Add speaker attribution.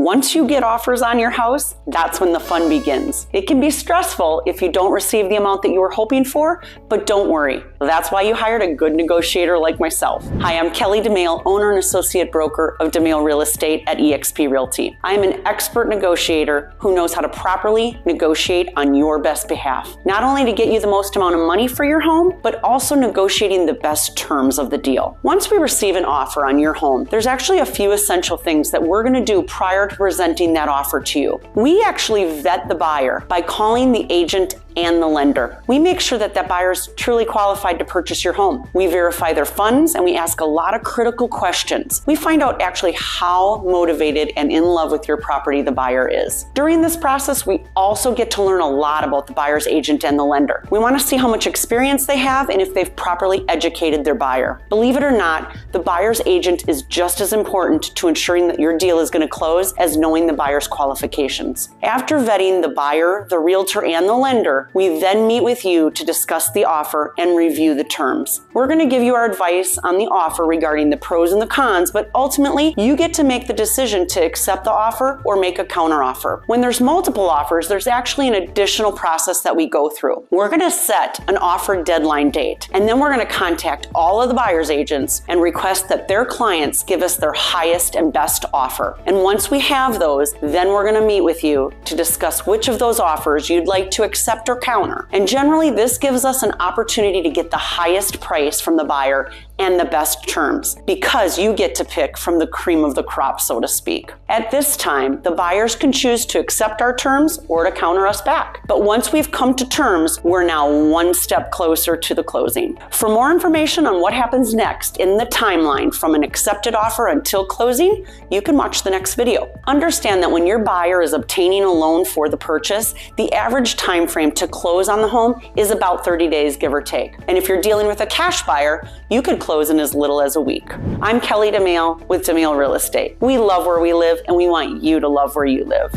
Speaker 1: once you get offers on your house, that's when the fun begins. It can be stressful if you don't receive the amount that you were hoping for, but don't worry. That's why you hired a good negotiator like myself. Hi, I'm Kelly Domaille, owner and associate broker of Domaille Real Estate at eXp Realty. I am an expert negotiator who knows how to properly negotiate on your best behalf. Not only to get you the most amount of money for your home, but also negotiating the best terms of the deal. Once we receive an offer on your home, there's actually a few essential things that we're going to do prior to presenting that offer to you. We actually vet the buyer by calling the agent and the lender. We make sure that buyer is truly qualified to purchase your home. We verify their funds and we ask a lot of critical questions. We find out actually how motivated and in love with your property the buyer is. During this process, we also get to learn a lot about the buyer's agent and the lender. We want to see how much experience they have and if they've properly educated their buyer. Believe it or not, the buyer's agent is just as important to ensuring that your deal is going to close as knowing the buyer's qualifications. After vetting the buyer, the realtor, and the lender, we then meet with you to discuss the offer and review the terms. We're going to give you our advice on the offer regarding the pros and the cons, but ultimately you get to make the decision to accept the offer or make a counteroffer. When there's multiple offers, there's actually an additional process that we go through. We're going to set an offer deadline date, and then we're going to contact all of the buyer's agents and request that their clients give us their highest and best offer. And once we have those, then we're going to meet with you to discuss which of those offers you'd like to accept or counter. And generally, this gives us an opportunity to get the highest price from the buyer and the best terms, because you get to pick from the cream of the crop, so to speak. At this time, the buyers can choose to accept our terms or to counter us back. But once we've come to terms, we're now one step closer to the closing. For more information on what happens next in the timeline from an accepted offer until closing, you can watch the next video. Understand that when your buyer is obtaining a loan for the purchase, the average time frame to close on the home is about 30 days, give or take. And if you're dealing with a cash buyer, you could close in as little as a week. I'm Kelly Domaille with Domaille Real Estate. We love where we live and we want you to love where you live.